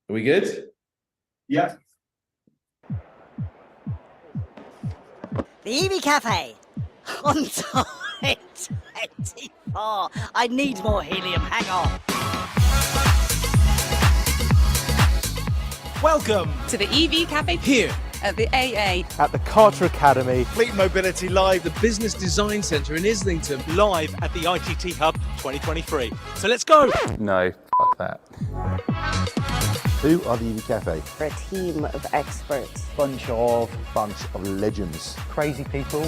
Are we good? Yeah. The EV Cafe on time 24. I need more helium. Hang on. Welcome to the EV Cafe here at the AA, at the Carter Academy, Fleet Mobility Live, The Business Design Centre in Islington. live at the IGT Hub 2023. So let's go. No, fuck that. Who are the EV Cafe? For a team of experts. Bunch of legends. Crazy people.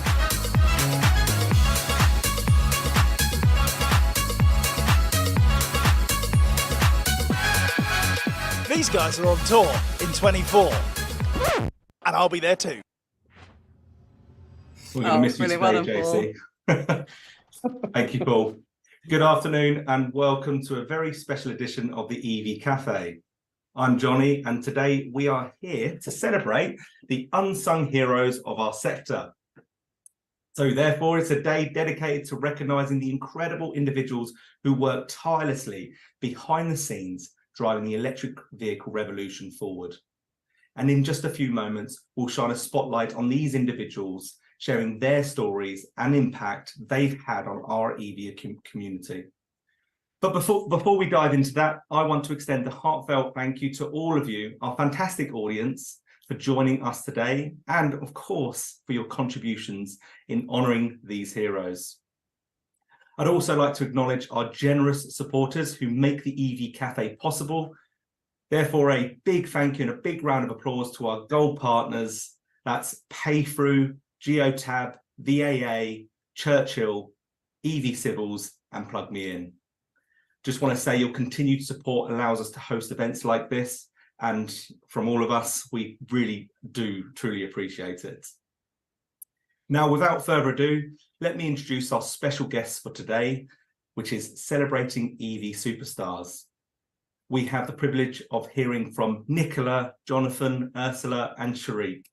These guys are on tour in 24. And I'll be there too. We're going to miss you really today, well JC. Thank you, Paul. Good afternoon and welcome to a very special edition of the EV Cafe. I'm Johnny and today we are here to celebrate the unsung heroes of our sector. So therefore, it's a day dedicated to recognising the incredible individuals who work tirelessly behind the scenes, driving the electric vehicle revolution forward. And in just a few moments, we'll shine a spotlight on these individuals, sharing their stories and impact they've had on our EV community. But before we dive into that, I want to extend a heartfelt thank you to all of you, our fantastic audience, for joining us today, and of course, for your contributions in honouring these heroes. I'd also like to acknowledge our generous supporters who make the EV Cafe possible. Therefore, a big thank you and a big round of applause to our gold partners. That's Paythrough, Geotab, VAA, Churchill, EV Civils, and Plug Me In. Just want to say your continued support allows us to host events like this. And from all of us, we really do truly appreciate it. Now, without further ado, let me introduce our special guests for today, which is celebrating EV superstars. We have the privilege of hearing from Nicola, Jonathan, Ursula, and Sharik,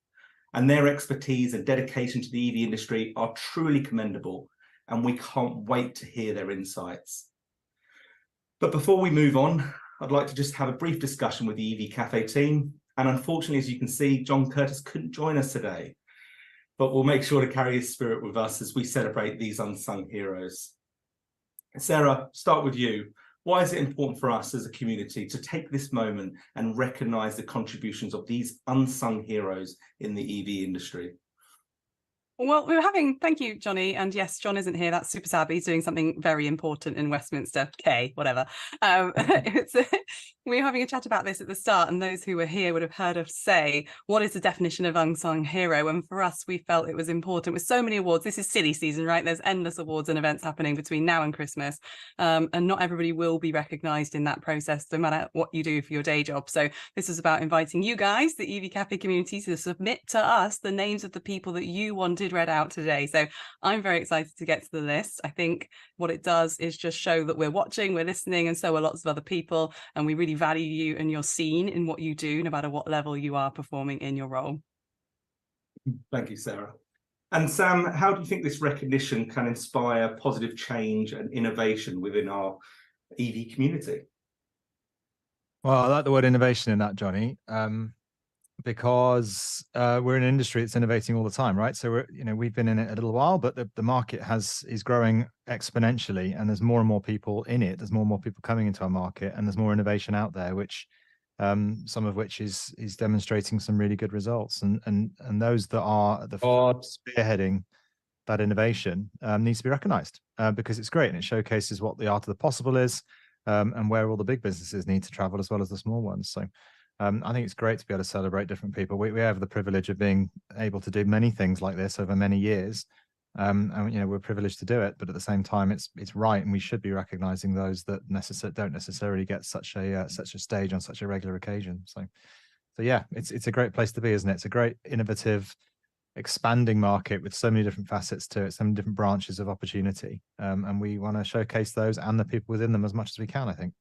and their expertise and dedication to the EV industry are truly commendable, and we can't wait to hear their insights. But before we move on, I'd like to just have a brief discussion with the EV Cafe team. And unfortunately, as you can see, John Curtis couldn't join us today, but we'll make sure to carry his spirit with us as we celebrate these unsung heroes. Sarah, start with you. Why is it important for us as a community to take this moment and recognise the contributions of these unsung heroes in the EV industry? Well, thank you, Johnny. And yes, John isn't here. That's super sad, but he's doing something very important in Westminster. Whatever. We were having a chat about this at the start, and those who were here would have heard us say, what is the definition of unsung hero? And for us, we felt it was important with so many awards. This is silly season, right? There's endless awards and events happening between now and Christmas. And not everybody will be recognised in that process, no matter what you do for your day job. So this is about inviting you guys, the EV Cafe community, to submit to us the names of the people that you wanted read out today. So I'm very excited to get to the list. I think what it does is just show that we're watching, we're listening, and so are lots of other people, and we really value you and your scene in what you do, no matter what level you are performing in your role. Thank you, Sarah. And Sam, how do you think this recognition can inspire positive change and innovation within our EV community? Well, I like the word innovation in that, Johnny, because we're in an industry that's innovating all the time, right? So we've been in it a little while, but the market is growing exponentially, and there's more and more people in it. There's more and more people coming into our market, and there's more innovation out there, which some of which is demonstrating some really good results. And those that are at the spearheading that innovation needs to be recognized because it's great and it showcases what the art of the possible is, and where all the big businesses need to travel as well as the small ones. So I think it's great to be able to celebrate different people. We have the privilege of being able to do many things like this over many years, and we're privileged to do it. But at the same time, it's right, and we should be recognizing those that don't necessarily get such a stage on such a regular occasion. So yeah, it's a great place to be, isn't it? It's a great, innovative, expanding market with so many different facets to it, so many different branches of opportunity, and we want to showcase those and the people within them as much as we can, I think.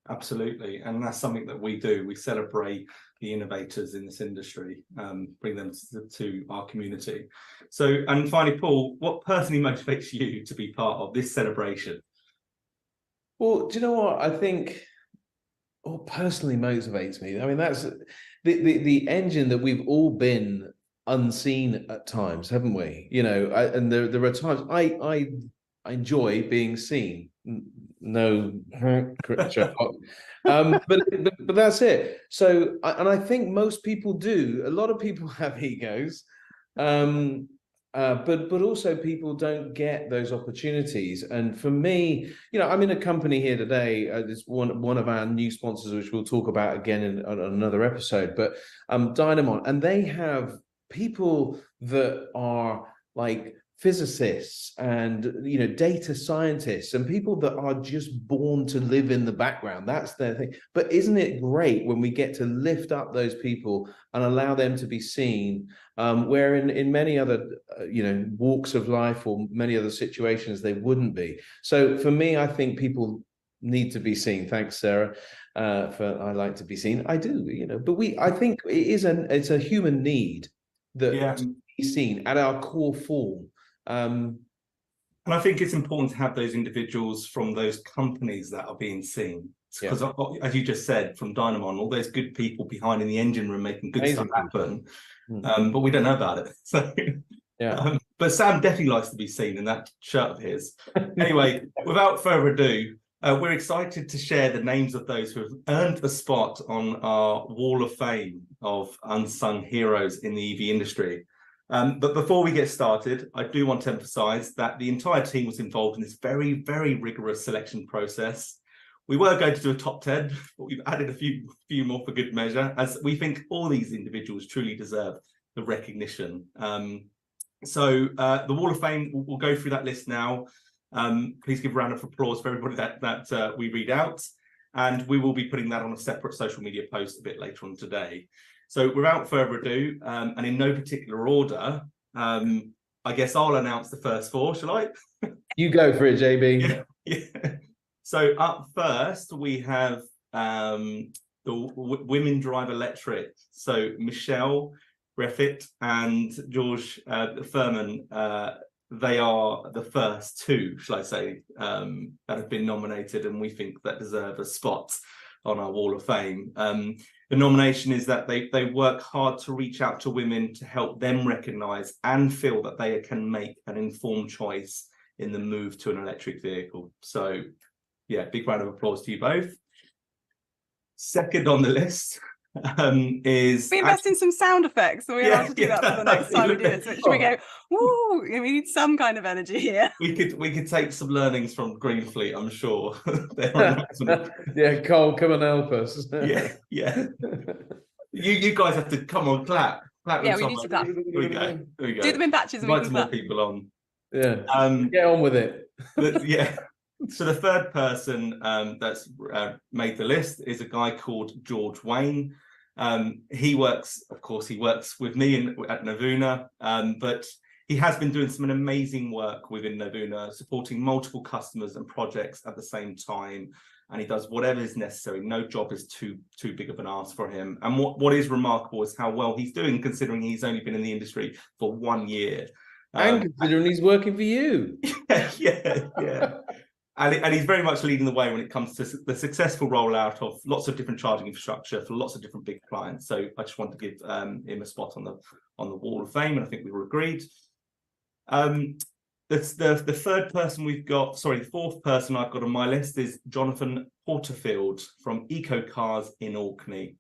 Absolutely, and that's something that we do. We celebrate the innovators in this industry, bring them to our community. So, and finally, Paul, what personally motivates you to be part of this celebration? Well, do you know what? I think what personally motivates me, I mean, that's the engine that we've all been unseen at times, haven't we? You know, and there are times I enjoy being seen. No, but that's it. So, and I think most people do. A lot of people have egos, but also people don't get those opportunities. And for me, you know, I'm in a company here today. It's one of our new sponsors, which we'll talk about again in another episode. But Dynamon, and they have people that are like physicists and, you know, data scientists and people that are just born to live in the background. That's their thing. But isn't it great when we get to lift up those people and allow them to be seen, where in many other you know, walks of life or many other situations they wouldn't be. So for me, I think people need to be seen. Thanks, Sarah, for I like to be seen. I do, you know, but I think it's a human need that to be seen at our core form. And I think it's important to have those individuals from those companies that are being seen. Because as you just said, from Dynamon, all those good people behind in the engine room making good stuff happen, but we don't know about it. So but Sam definitely likes to be seen in that shirt of his. Anyway, without further ado, we're excited to share the names of those who have earned a spot on our Wall of Fame of unsung heroes in the EV industry. But before we get started, I do want to emphasize that the entire team was involved in this very, very rigorous selection process. We were going to do a top 10, but we've added a few more for good measure, as we think all these individuals truly deserve the recognition. So the Wall of Fame, we'll go through that list now. Please give a round of applause for everybody that we read out. And we will be putting that on a separate social media post a bit later on today. So without further ado, and in no particular order, I guess I'll announce the first four, shall I? You go for it, JB. Yeah. So up first, we have the Women Drive Electric. So Michelle Refit and George Furman, they are the first two, shall I say, that have been nominated, and we think that deserve a spot on our Wall of Fame. The nomination is that they work hard to reach out to women to help them recognise and feel that they can make an informed choice in the move to an electric vehicle. So, yeah, big round of applause to you both. Second on the list is... We invest in some sound effects, so we're allowed to do that for the next time we do it. So should we go, woo, we need some kind of energy here. We could take some learnings from Greenfleet, I'm sure. Yeah, Cole, come and help us. Yeah. You guys have to come on, clap. Yeah, we need to clap. Here we go. Do them in batches and invite we can more clap. people on. Yeah. Get on with it. Yeah. So the third person that's made the list is a guy called George Wayne. He works with me at Navuna, but he has been doing some amazing work within Navuna, supporting multiple customers and projects at the same time. And he does whatever is necessary. No job is too big of an ask for him. And what is remarkable is how well he's doing, considering he's only been in the industry for 1 year. And considering he's working for you. Yeah. And he's very much leading the way when it comes to the successful rollout of lots of different charging infrastructure for lots of different big clients. So I just want to give him a spot on the Wall of Fame, and I think we were agreed. The third person the fourth person I've got on my list is Jonathan Porterfield from Eco Cars in Orkney.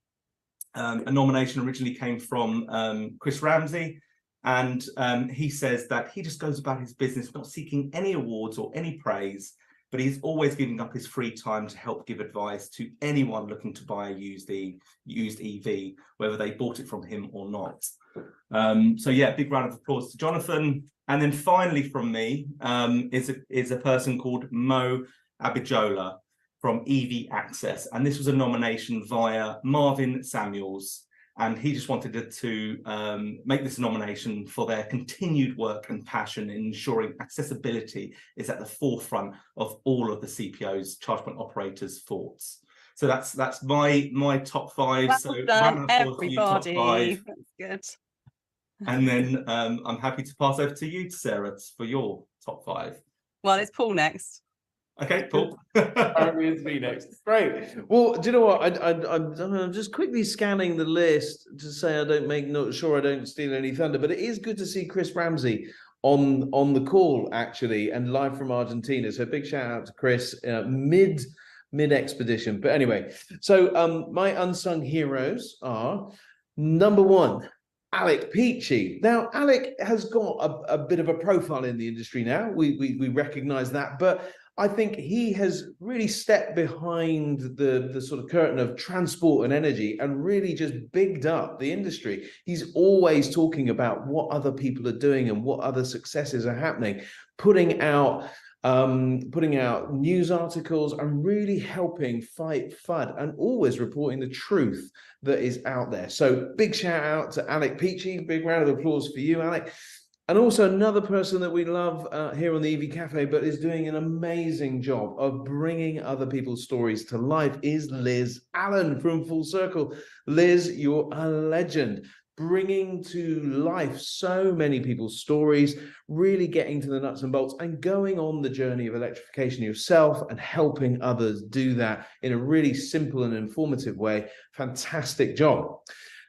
A nomination originally came from Chris Ramsey, and he says that he just goes about his business not seeking any awards or any praise, but he's always giving up his free time to help give advice to anyone looking to buy a used EV, whether they bought it from him or not. So yeah, big round of applause to Jonathan. And then finally from me is a person called Mo Abijola from EV Access. And this was a nomination via Marvin Samuels. And he just wanted to make this nomination for their continued work and passion in ensuring accessibility is at the forefront of all of the CPOs, charge point operators' thoughts. So that's my top five. Well so done, everybody. Top five. That's good. And then I'm happy to pass over to you, Sarah, for your top five. Well, it's Paul next. Okay, Paul. Apparently it's me next. Great. Well, do you know what? I'm just quickly scanning the list to say not sure I don't steal any thunder, but it is good to see Chris Ramsey on the call actually and live from Argentina. So big shout out to Chris. Mid expedition. But anyway, so my unsung heroes are number one, Alec Peachy. Now, Alec has got a bit of a profile in the industry now. We recognize that, but I think he has really stepped behind the sort of curtain of transport and energy and really just bigged up the industry. He's always talking about what other people are doing and what other successes are happening, putting out news articles and really helping fight FUD and always reporting the truth that is out there. So big shout out to Alec Peachy. Big round of applause for you, Alec. And also another person that we love here on the EV Cafe, but is doing an amazing job of bringing other people's stories to life is Liz Allen from Full Circle. Liz, you're a legend, bringing to life so many people's stories, really getting to the nuts and bolts and going on the journey of electrification yourself and helping others do that in a really simple and informative way. Fantastic job.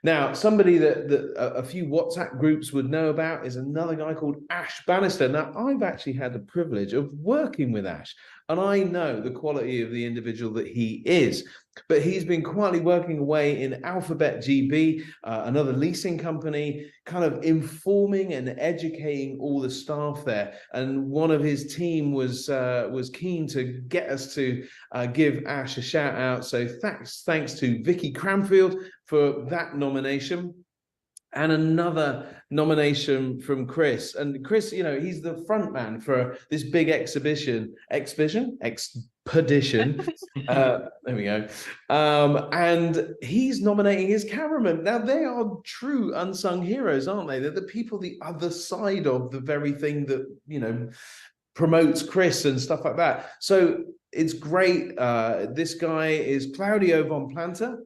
Now, somebody that a few WhatsApp groups would know about is another guy called Ash Bannister. Now, I've actually had the privilege of working with Ash, and I know the quality of the individual that he is. But he's been quietly working away in Alphabet GB, another leasing company, kind of informing and educating all the staff there. And one of his team was keen to get us to give Ash a shout out. So thanks to Vicky Cranfield for that nomination. And another nomination from Chris. And Chris, you know, he's the front man for this big expedition. There we go. And he's nominating his cameraman. Now, they are true unsung heroes, aren't they? They're the people the other side of the very thing that, you know, promotes Chris and stuff like that. So it's great. This guy is Claudio Von Planta.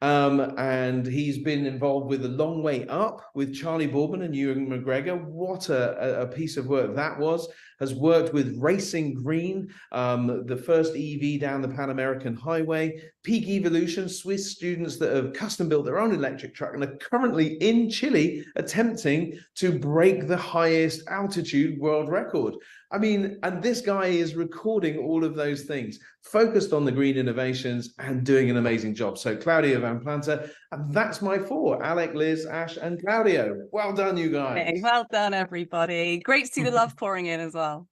And he's been involved with The Long Way Up with Charlie Boorman and Ewan McGregor. What a piece of work that was. Has worked with Racing Green, the first EV down the Pan American Highway. Peak Evolution, Swiss students that have custom built their own electric truck and are currently in Chile attempting to break the highest altitude world record. I mean, and this guy is recording all of those things, focused on the green innovations and doing an amazing job. So Claudio Van Planta, and that's my four: Alec, Liz, Ash, and Claudio. Well done, you guys. Hey, well done, everybody. Great to see the love pouring in as well.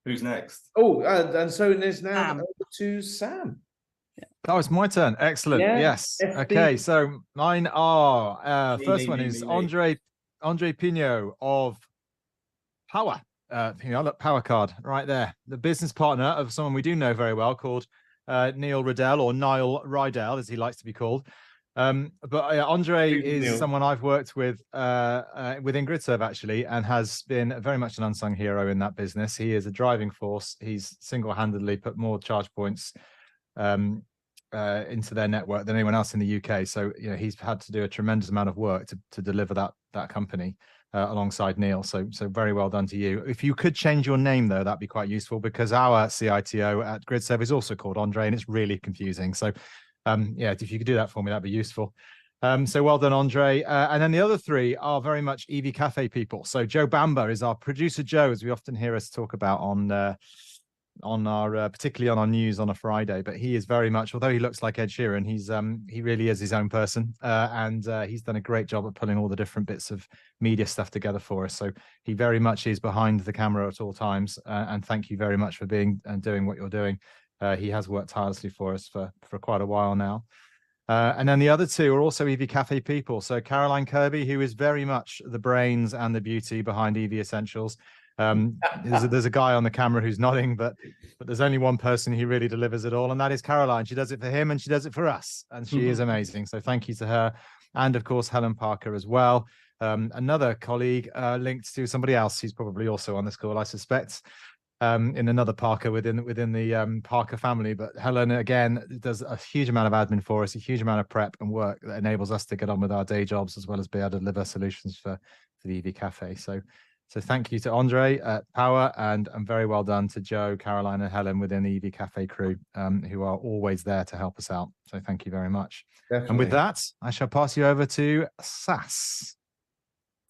Who's next? Oh, and so it's now over to Sam. Oh, it's my turn. Excellent. Yeah, Yes. FD. Okay. So mine are first one is me. Andre Pino of Power. Look, Power card right there. The business partner of someone we do know very well called Neil Riddell, or Niall Rydell, as he likes to be called. But Andre is Neil. someone I've worked with within GridServe actually, and has been very much an unsung hero in that business. He is a driving force. He's single-handedly put more charge points into their network than anyone else in the UK. So you know, he's had to do a tremendous amount of work to deliver that company alongside Neil. So very well done to you. If you could change your name though, that'd be quite useful, because our CITO at GridServe is also called Andre, and it's really confusing. So yeah, if you could do that for me, that'd be useful. So well done, Andre. And then the other three are very much EV Cafe people. So Joe Bamba is our producer, Joe, as we often hear us talk about on our particularly on our news on a Friday. But he is very much, although he looks like Ed Sheeran, he really is his own person, and he's done a great job at pulling all the different bits of media stuff together for us. So he very much is behind the camera at all times, and thank you very much for being and doing what you're doing. He has worked tirelessly for us for quite a while now. And then the other two are also EV Cafe people. So Caroline Kirby, who is very much the brains and the beauty behind EV Essentials. There's a guy on the camera who's nodding, but there's only one person who really delivers it all, and that is Caroline. She does it for him and she does it for us, and she is amazing. So thank you to her. And of course, Helen Parker as well. Another colleague linked to somebody else who's probably also on this call, I suspect. In another Parker within the Parker family. But Helen, again, does a huge amount of admin for us, a huge amount of prep and work that enables us to get on with our day jobs, as well as be able to deliver solutions for the EV Cafe. So So thank you to Andre at Power, and very well done to Joe, Caroline, and Helen within the EV Cafe crew, who are always there to help us out. So thank you very much. Definitely. And with that, I shall pass you over to Sass.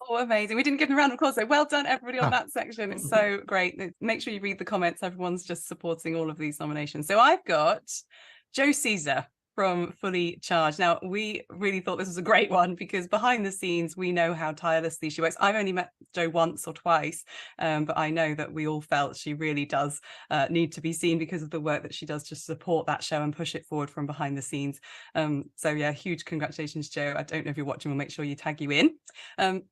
Oh, amazing. We didn't give them a round of applause. So well done, everybody, on that section. It's so great. Make sure you read the comments. Everyone's just supporting all of these nominations. So I've got Joe Caesar from Fully Charged. Now, we really thought this was a great one because behind the scenes, we know how tirelessly she works. I've only met Jo once or twice, but I know that we all felt she really does need to be seen because of the work that she does to support that show and push it forward from behind the scenes. So yeah, huge congratulations, Jo. I don't know if you're watching, we'll make sure you tag you in.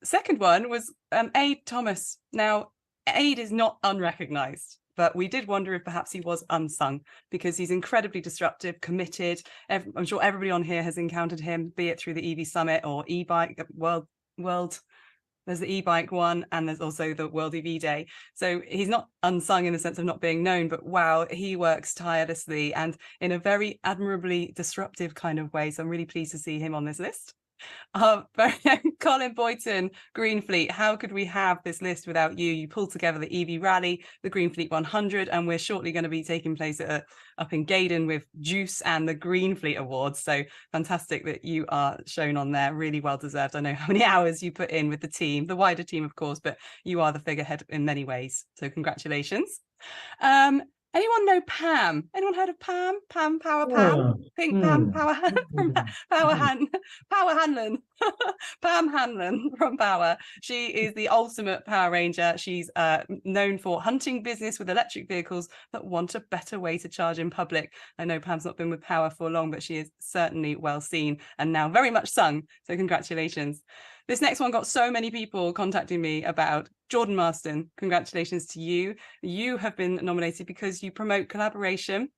Second one was Aid Thomas. Now, Aid is not unrecognised, but we did wonder if perhaps he was unsung because he's incredibly disruptive, committed. I'm sure everybody on here has encountered him, be it through the EV Summit or e-bike world. There's the e-bike one, and there's also the World EV Day. So he's not unsung in the sense of not being known, but wow, he works tirelessly and in a very admirably disruptive kind of way. So I'm really pleased to see him on this list. Colin Boyton, Greenfleet, how could we have this list without you? You pulled together the EV Rally, the Greenfleet 100, and we're shortly going to be taking place up in Gaydon with Juice and the Greenfleet Awards. So fantastic that you are shown on there. Really well deserved. I know how many hours you put in with the team, the wider team, of course, but you are the figurehead in many ways. So congratulations. Anyone know Pam? Anyone heard of Pam? Pam Power Pam? Pink Pam Power from Power Hanlon. Pam Hanlon from Power. She is the ultimate Power Ranger. She's known for hunting business with electric vehicles that want a better way to charge in public. I know Pam's not been with Power for long, but she is certainly well seen and now very much sung. So congratulations. This next one got so many people contacting me about. Jordan Marston, congratulations to you. You have been nominated because you promote collaboration.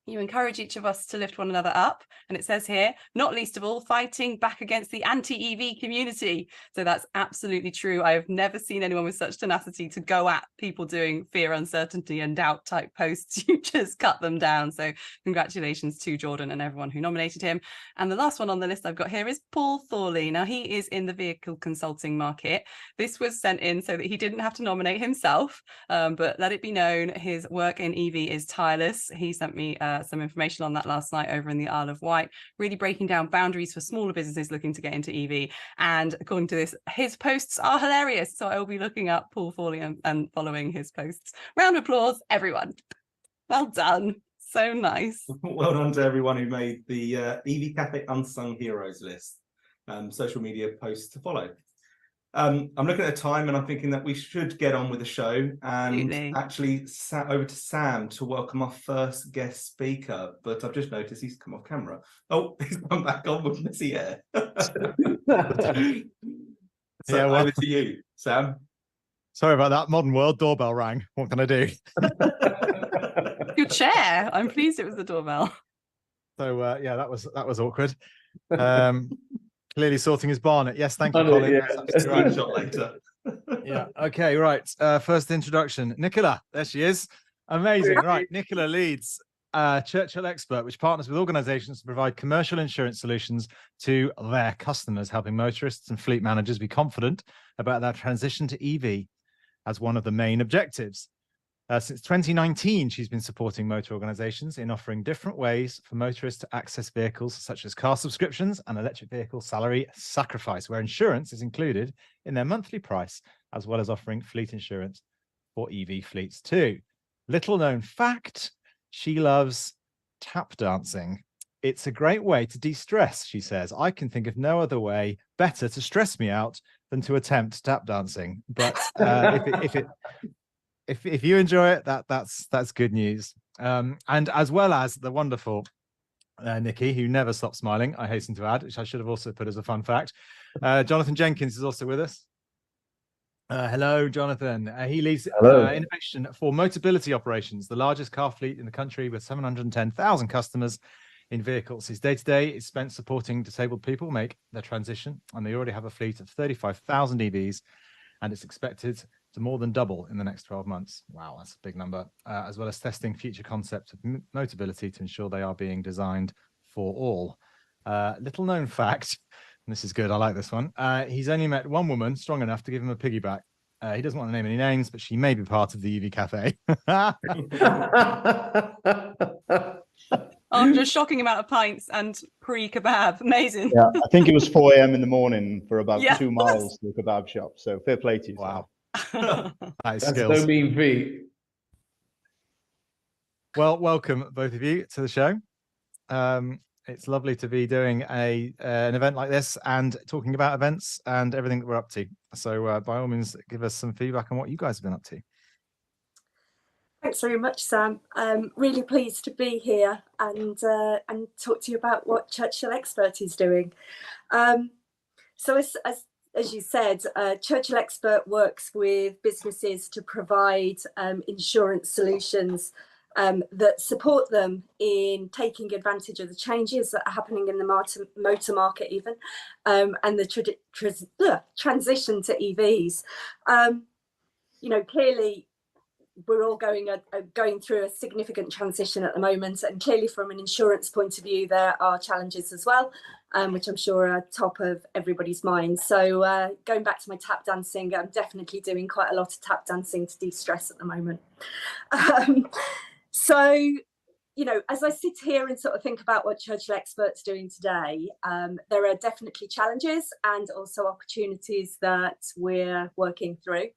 You encourage each of us to lift one another up. And it says here, not least of all, fighting back against the anti-EV community. So that's absolutely true. I have never seen anyone with such tenacity to go at people doing fear, uncertainty and doubt type posts. You just cut them down. So congratulations to Jordan and everyone who nominated him. And the last one on the list I've got here is Paul Thorley. Now, he is in the vehicle consulting market. This was sent in so that he didn't have to nominate himself, but let it be known, his work in EV is tireless. He sent me some information on that last night over in the Isle of Wight, really breaking down boundaries for smaller businesses looking to get into EV. And according to this, his posts are hilarious. So I will be looking up Paul Thorley and following his posts. Round of applause, everyone. Well done. So nice. Well done to everyone who made the EV Cafe Unsung Heroes list. Social media posts to follow. I'm looking at the time and I'm thinking that we should get on with the show and actually sat over to Sam to welcome our first guest speaker. But I've just noticed he's come off camera. Oh, he's come back on with messy hair. Over to you, Sam. Sorry about that. Modern world, doorbell rang. What can I do? Your chair. I'm pleased it was the doorbell. So yeah, that was awkward. Clearly sorting his barnet. Yes, thank you, Colin. Yeah. Screenshot later. Yeah. Okay. Right. First introduction. Nicola. There she is. Amazing. Right. Nicola leads Churchill Expert, which partners with organizations to provide commercial insurance solutions to their customers, helping motorists and fleet managers be confident about their transition to EV as one of the main objectives. Since 2019, she's been supporting motor organizations in offering different ways for motorists to access vehicles such as car subscriptions and electric vehicle salary sacrifice, where insurance is included in their monthly price, as well as offering fleet insurance for EV fleets too. Little known fact, she loves tap dancing. It's a great way to de-stress, she says. I can think of no other way better to stress me out than to attempt tap dancing. But if you enjoy it, that's good news. And as well as the wonderful Nikki, who never stops smiling, I hasten to add, which I should have also put as a fun fact. Jonathan Jenkins is also with us. Hello, Jonathan. He leads innovation for Motability Operations, the largest car fleet in the country with 710,000 customers in vehicles. His day-to-day is spent supporting disabled people make their transition, and they already have a fleet of 35,000 EVs, and it's expected to more than double in the next 12 months. Wow, that's a big number. As well as testing future concepts of Motability to ensure they are being designed for all. Little known fact, and this is good, I like this one. He's only met one woman strong enough to give him a piggyback. He doesn't want to name any names, but she may be part of the EV Cafe. After a shocking amount of pints and pre-kebab. Amazing. Yeah, I think it was 4 a.m. in the morning for about Yeah. 2 miles to a kebab shop. So fair play to you. Wow. Oh, That is That's skills. no mean feat. Well, welcome both of you to the show. It's lovely to be doing an event like this and talking about events and everything that we're up to. So by all means, give us some feedback on what you guys have been up to. Thanks very much, Sam. Really pleased to be here and talk to you about what Churchill Expert is doing. So as you said, Churchill Expert works with businesses to provide insurance solutions that support them in taking advantage of the changes that are happening in the motor market even, and the transition to EVs. Clearly, we're all going through a significant transition at the moment, and clearly from an insurance point of view there are challenges as well, which I'm sure are top of everybody's mind. So going back to my tap dancing, I'm definitely doing quite a lot of tap dancing to de-stress at the moment. So as I sit here and sort of think about what Churchill Expert's doing today, there are definitely challenges and also opportunities that we're working through.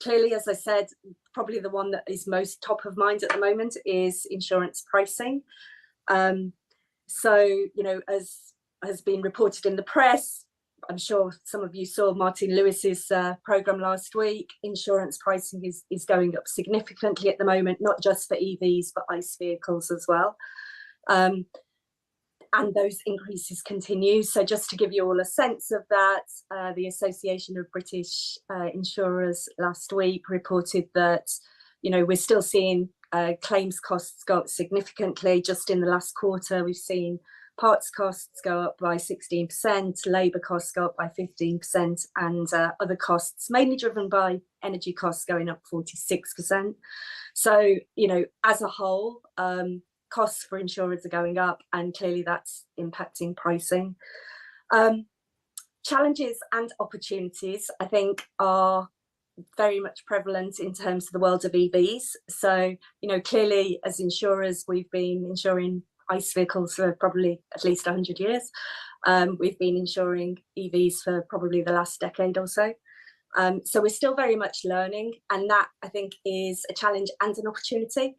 Clearly, as I said, probably the one that is most top of mind at the moment is insurance pricing. So, as has been reported in the press, I'm sure some of you saw Martin Lewis's programme last week. Insurance pricing is going up significantly at the moment, not just for EVs, but ICE vehicles as well. And those increases continue. So just to give you all a sense of that, the Association of British Insurers last week reported that, we're still seeing claims costs go up significantly. Just in the last quarter, we've seen parts costs go up by 16%, labour costs go up by 15%, and other costs, mainly driven by energy costs, going up 46%. So, as a whole, costs for insurers are going up, and clearly that's impacting pricing. Challenges and opportunities, I think, are very much prevalent in terms of the world of EVs. So, clearly as insurers, we've been insuring ICE vehicles for probably at least 100 years. We've been insuring EVs for probably the last decade or so. So we're still very much learning, and that I think is a challenge and an opportunity,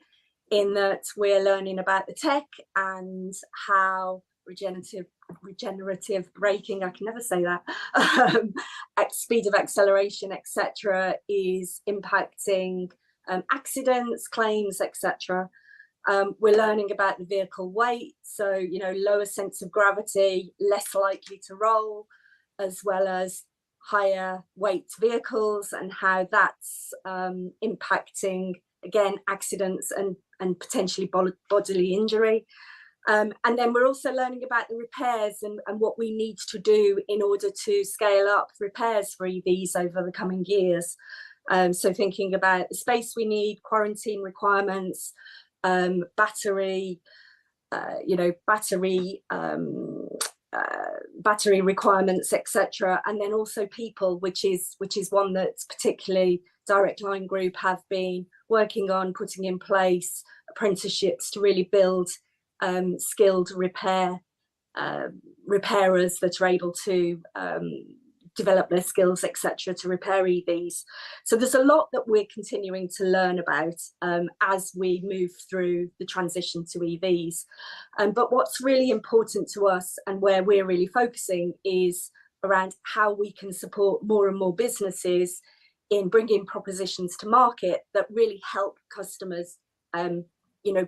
in that we're learning about the tech and how regenerative braking, I can never say that, at speed of acceleration, etc., is impacting accidents, claims, etc. We're learning about the vehicle weight, so lower sense of gravity, less likely to roll, as well as higher weight vehicles, and how that's impacting, again, accidents and potentially bodily injury. And then we're also learning about the repairs and what we need to do in order to scale up repairs for EVs over the coming years. So thinking about the space we need, quarantine requirements, battery requirements, etc., and then also people, which is one that particularly Direct Line Group have been working on, putting in place apprenticeships to really build skilled repairers that are able to develop their skills, etc., to repair EVs. So there's a lot that we're continuing to learn about as we move through the transition to EVs. But what's really important to us, and where we're really focusing, is around how we can support more and more businesses in bringing propositions to market that really help customers,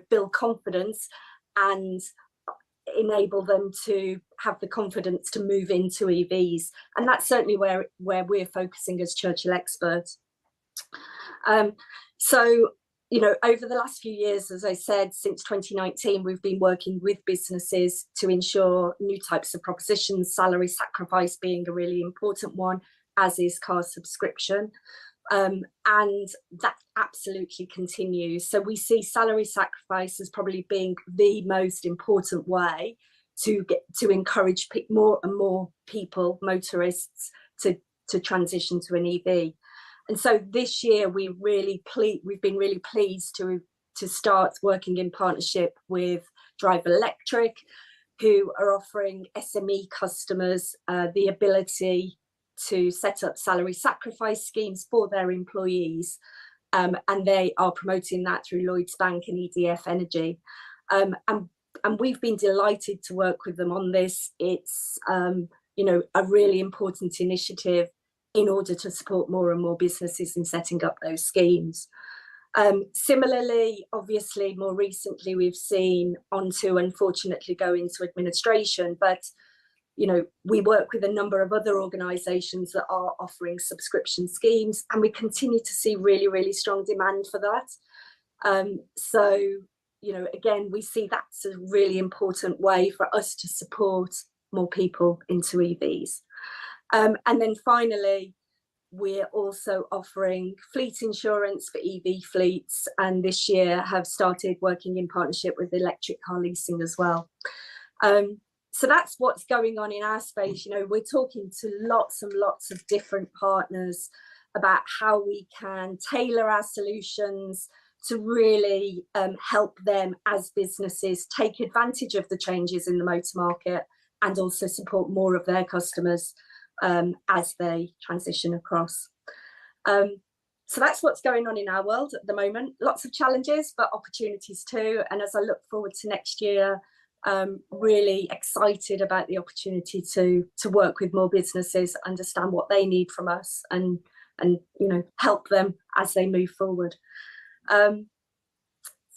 build confidence and enable them to have the confidence to move into EVs. And that's certainly where we're focusing as Churchill Expert. So, over the last few years, as I said, since 2019, we've been working with businesses to ensure new types of propositions, salary sacrifice being a really important one, as is car subscription. And that absolutely continues. So we see salary sacrifice as probably being the most important way to encourage more and more people, motorists, to transition to an EV. And so this year we've been really pleased to start working in partnership with Drive Electric, who are offering SME customers the ability to set up salary sacrifice schemes for their employees. And they are promoting that through Lloyds Bank and EDF Energy. And we've been delighted to work with them on this. It's a really important initiative in order to support more and more businesses in setting up those schemes. Similarly, obviously, more recently, we've seen Onto unfortunately go into administration, but we work with a number of other organisations that are offering subscription schemes, and we continue to see really, really strong demand for that. So, again, we see that's a really important way for us to support more people into EVs. And then finally, we're also offering fleet insurance for EV fleets, and this year have started working in partnership with electric car leasing as well. So that's what's going on in our space. We're talking to lots and lots of different partners about how we can tailor our solutions to really help them as businesses take advantage of the changes in the motor market and also support more of their customers as they transition across. So that's what's going on in our world at the moment. Lots of challenges, but opportunities too. And as I look forward to next year, really excited about the opportunity to work with more businesses, understand what they need from us, and help them as they move forward. So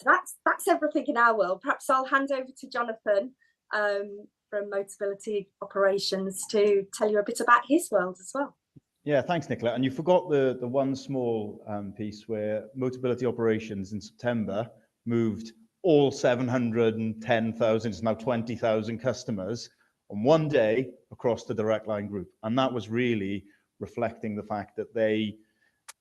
that's everything in our world. Perhaps I'll hand over to Jonathan from Motability Operations to tell you a bit about his world as well. Yeah, thanks, Nicola. And you forgot the one small piece where Motability Operations in September moved all 710,000, it's now 20,000 customers on one day across the Direct Line group. And that was really reflecting the fact that they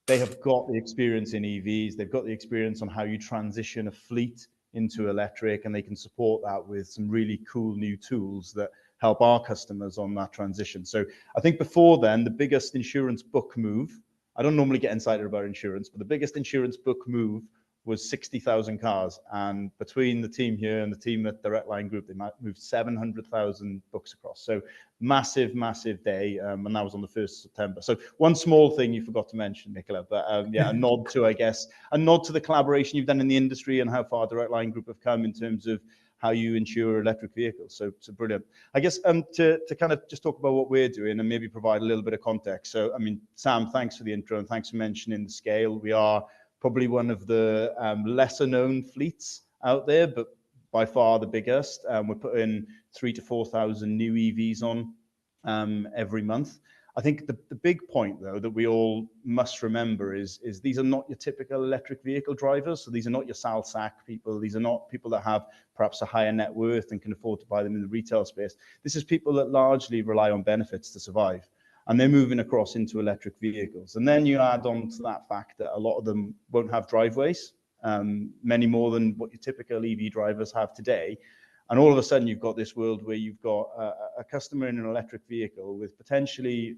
have got the experience in EVs, they've got the experience on how you transition a fleet into electric, and they can support that with some really cool new tools that help our customers on that transition. So I think before then, the biggest insurance book move, I don't normally get excited about insurance, but the biggest insurance book move was 60,000 cars. And between the team here and the team at Direct Line Group, they moved 700,000 books across. So massive, massive day. And that was on the 1st of September. So one small thing you forgot to mention, Nicola, but yeah, a nod to the collaboration you've done in the industry and how far Direct Line Group have come in terms of how you insure electric vehicles. So brilliant. I guess to kind of just talk about what we're doing and maybe provide a little bit of context. So, I mean, Sam, thanks for the intro and thanks for mentioning the scale. We are probably one of the lesser known fleets out there, but by far the biggest. We're putting 3,000 to 4,000 new EVs on every month. I think the big point, though, that we all must remember is these are not your typical electric vehicle drivers. So these are not your Sal Sac people. These are not people that have perhaps a higher net worth and can afford to buy them in the retail space. This is people that largely rely on benefits to survive. And they're moving across into electric vehicles. And then you add on to that fact that a lot of them won't have driveways, many more than what your typical EV drivers have today. And all of a sudden, you've got this world where you've got a customer in an electric vehicle with potentially,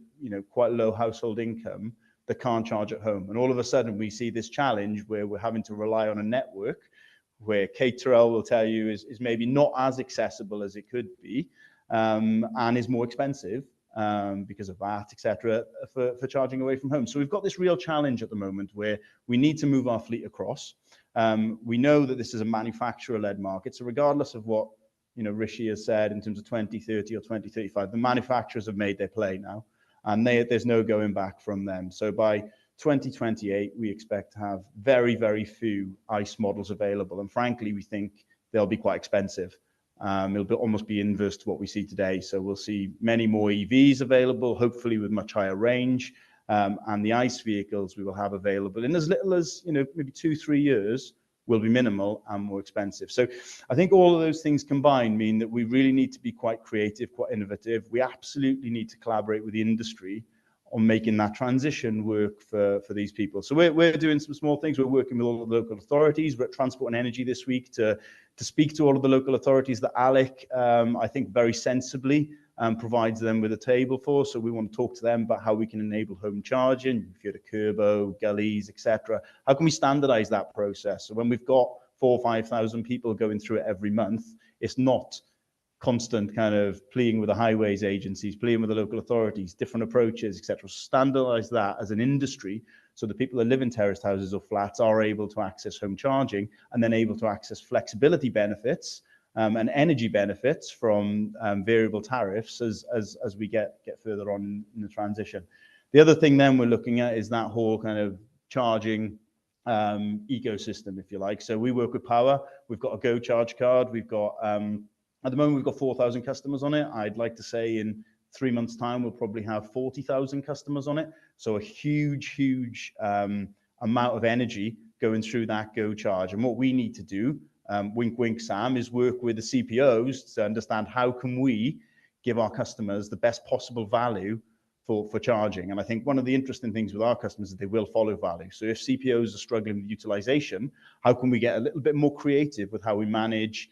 quite low household income that can't charge at home. And all of a sudden, we see this challenge where we're having to rely on a network where Kate Terrell will tell you is maybe not as accessible as it could be, and is more expensive. Because of VAT, etc., for charging away from home. So we've got this real challenge at the moment where we need to move our fleet across. We know that this is a manufacturer-led market. So regardless of what Rishi has said in terms of 2030 or 2035, the manufacturers have made their play now, and there's no going back from them. So by 2028, we expect to have very, very few ICE models available. And frankly, we think they'll be quite expensive. It'll almost be inverse to what we see today. So we'll see many more EVs available, hopefully with much higher range. And the ICE vehicles we will have available in as little as, maybe 2-3 years will be minimal and more expensive. So I think all of those things combined mean that we really need to be quite creative, quite innovative. We absolutely need to collaborate with the industry on making that transition work for these people. So we're doing some small things. We're working with all the local authorities. We're at Transport and Energy this week to to speak to all of the local authorities that Alec, I think very sensibly provides them with a table for. So we want to talk to them about how we can enable home charging, if you're at Kerbo, gullies, etc. How can we standardize that process? So when we've got 4,000 or 5,000 people going through it every month, it's not constant kind of pleading with the highways agencies, pleading with the local authorities, different approaches, etc. Standardize that as an industry so the people that live in terraced houses or flats are able to access home charging and then able to access flexibility benefits and energy benefits from variable tariffs as we get further on in the transition. The other thing then we're looking at is that whole kind of charging ecosystem, if you like. So we work with Power. We've got a Go Charge card. We've got at the moment we've got 4,000 customers on it. I'd like to say in 3 months' time we'll probably have 40,000 customers on it. So a huge amount of energy going through that Go Charge. And what we need to do, wink wink Sam, is work with the CPOs to understand how can we give our customers the best possible value for charging. And I think one of the interesting things with our customers is they will follow value. So if CPOs are struggling with utilization, how can we get a little bit more creative with how we manage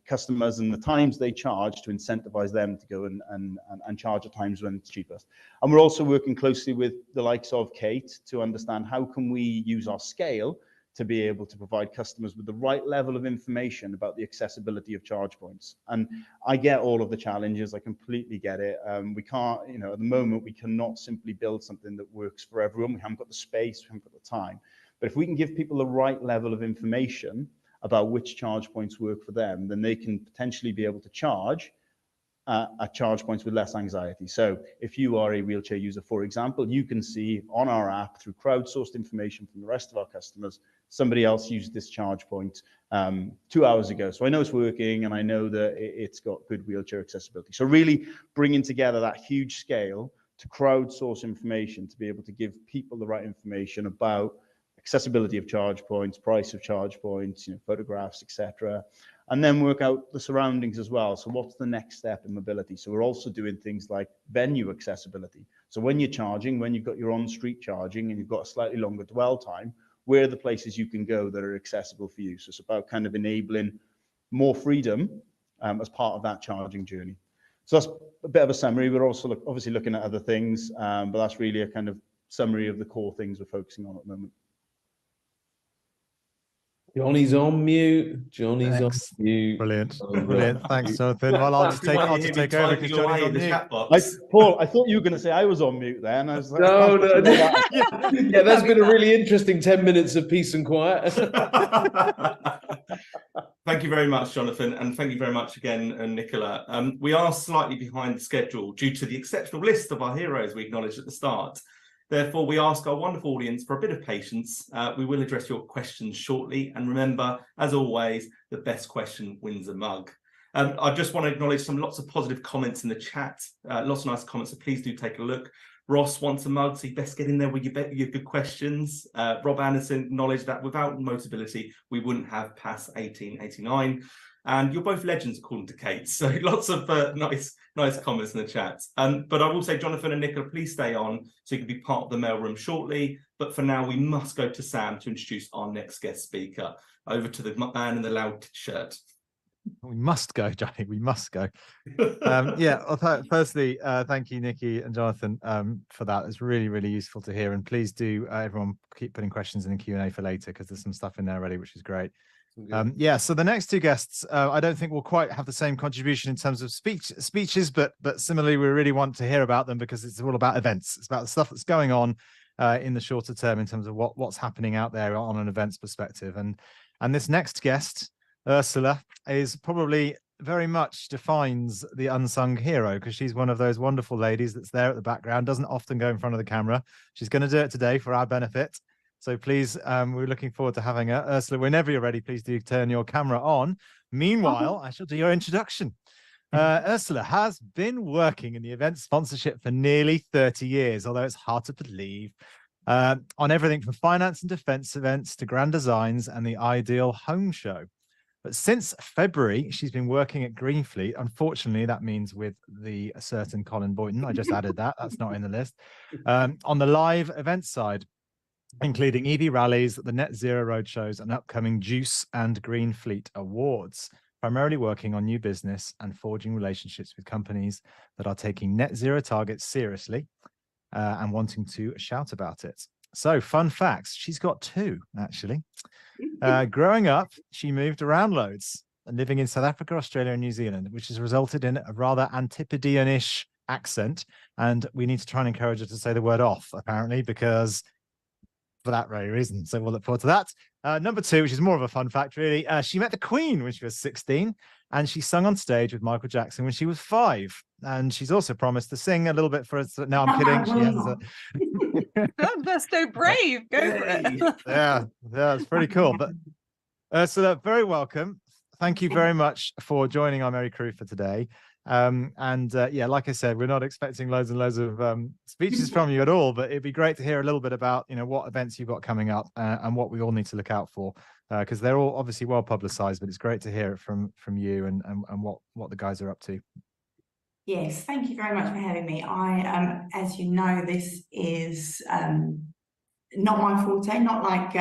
customers and the times they charge to incentivize them to go and charge at times when it's cheapest. And we're also working closely with the likes of Kate to understand how can we use our scale to be able to provide customers with the right level of information about the accessibility of charge points. And I get all of the challenges, I completely get it. We can't, you know, at the moment, we cannot simply build something that works for everyone. We haven't got the space, we haven't got the time. But if we can give people the right level of information about which charge points work for them, then they can potentially be able to charge at charge points with less anxiety. So if you are a wheelchair user, for example, you can see on our app through crowdsourced information from the rest of our customers, somebody else used this charge point 2 hours ago. So I know it's working and I know that it's got good wheelchair accessibility. So really bringing together that huge scale to crowdsource information to be able to give people the right information about accessibility of charge points, price of charge points, you know, photographs, etc. And then work out the surroundings as well. So what's the next step in mobility? So we're also doing things like venue accessibility. So when you're charging, when you've got your on-street charging and you've got a slightly longer dwell time, where are the places you can go that are accessible for you? So it's about kind of enabling more freedom as part of that charging journey. So that's a bit of a summary. We're also obviously looking at other things, but that's really a kind of summary of the core things we're focusing on at the moment. Johnny's on mute. Johnny's on mute. Brilliant. Brilliant. Thanks, Jonathan. Well, I'll just take over because Johnny's on mute. Paul, I thought you were going to say I was on mute then. I was like, no. Yeah, that's been a really interesting 10 minutes of peace and quiet. Thank you very much, Jonathan, and thank you very much again, Nicola. We are slightly behind schedule due to the exceptional list of our heroes we acknowledged at the start. Therefore, we ask our wonderful audience for a bit of patience. We will address your questions shortly. And remember, as always, the best question wins a mug. I just want to acknowledge lots of positive comments in the chat. Lots of nice comments, so please do take a look. Ross wants a mug, so you best get in there with your good questions. Rob Anderson acknowledged that without Motability, we wouldn't have PAS 1889. And you're both legends, according to Kate. So lots of nice comments in the chat. But I will say, Jonathan and Nicola, please stay on so you can be part of the mailroom shortly. But for now, we must go to Sam to introduce our next guest speaker. Over to the man in the loud shirt. We must go, Johnny. We must go. Firstly, thank you, Nikki and Jonathan, for that. It's really, really useful to hear. And please do, everyone, keep putting questions in the Q&A for later because there's some stuff in there already, which is great. So the next two guests, I don't think will quite have the same contribution in terms of speeches, but similarly, we really want to hear about them because it's all about events. It's about the stuff that's going on in the shorter term in terms of what's happening out there on an events perspective. And this next guest, Ursula, is probably very much defines the unsung hero because she's one of those wonderful ladies that's there at the background, doesn't often go in front of the camera. She's going to do it today for our benefit. So please, we're looking forward to having her. Ursula, whenever you're ready, please do turn your camera on. Meanwhile, I shall do your introduction. Ursula has been working in the event sponsorship for nearly 30 years, although it's hard to believe, on everything from finance and defense events to grand designs and the Ideal Home Show. But since February, she's been working at Greenfleet. Unfortunately, that means with the certain Colin Boynton. I just added that. That's not in the list. On the live event side. including EV rallies, the Net Zero Roadshows, and upcoming Juice and Green Fleet Awards, primarily working on new business and forging relationships with companies that are taking net zero targets seriously and wanting to shout about it. So, fun facts. She's got 2, actually. Growing up, she moved around loads, living in South Africa, Australia, and New Zealand, which has resulted in a rather Antipodean-ish accent. And we need to try and encourage her to say the word off, apparently, because for that very reason. So we'll look forward to that. Number 2, which is more of a fun fact, really. She met the Queen when she was 16, and she sung on stage with Michael Jackson when she was 5. And she's also promised to sing a little bit for us. No, I'm kidding. She has That's so brave. Go for it. yeah, it's pretty cool. But Ursula, very welcome. Thank you very much for joining our Merry Crew for today. Yeah, like I said, we're not expecting loads and loads of speeches from you at all, but it'd be great to hear a little bit about, what events you've got coming up and what we all need to look out for, because they're all obviously well publicized, but it's great to hear it from you and what the guys are up to. Yes, thank you very much for having me. As you know, this is not my forte, not like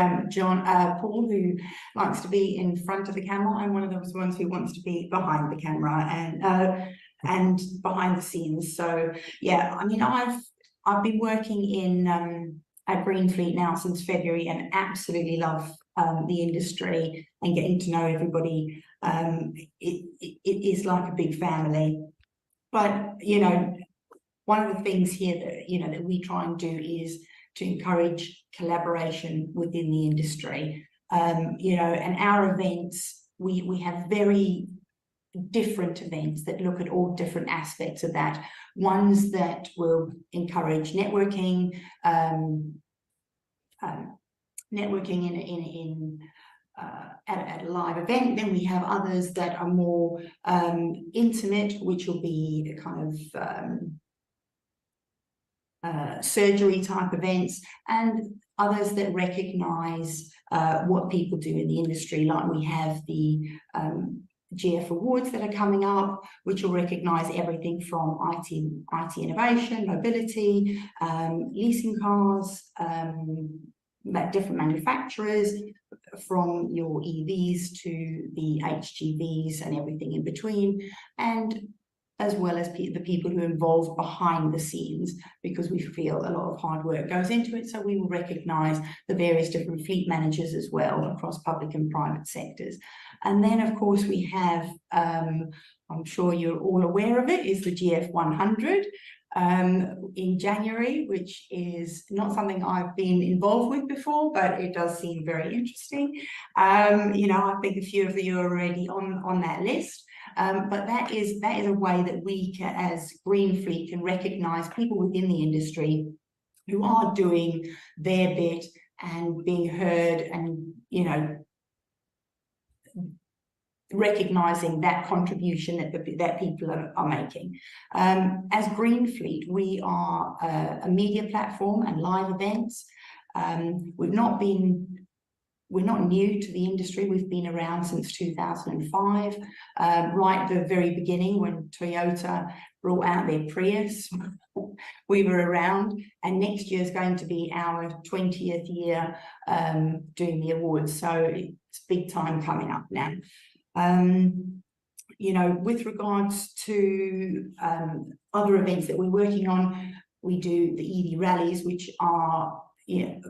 Paul, who likes to be in front of the camera. I'm one of those ones who wants to be behind the camera and behind the scenes. So yeah, I mean, I've been working in at Green Fleet now since February and absolutely love the industry and getting to know everybody. It is like a big family. But one of the things here that that we try and do is to encourage collaboration within the industry. And our events, we have very different events that look at all different aspects of that. Ones that will encourage networking, at a live event. Then we have others that are more intimate, which will be kind of surgery type events, and others that recognize what people do in the industry, like we have the GF Awards that are coming up, which will recognize everything from IT innovation, mobility, leasing cars, different manufacturers, from your EVs to the HGVs and everything in between, and as well as the people who are involved behind the scenes, because we feel a lot of hard work goes into it. So we will recognise the various different fleet managers as well across public and private sectors. And then, of course, we have, I'm sure you're all aware of it, is the GF 100 in January, which is not something I've been involved with before, but it does seem very interesting. I think a few of you are already on that list. But that is a way that we can, as Green Fleet, can recognise people within the industry who are doing their bit and being heard, and recognising that contribution that people are making. As Green Fleet, we are a media platform and live events. We're not new to the industry. We've been around since 2005, right at the very beginning when Toyota brought out their Prius. We were around, and next year is going to be our 20th year doing the awards. So it's big time coming up now. With regards to other events that we're working on, we do the EV rallies, which are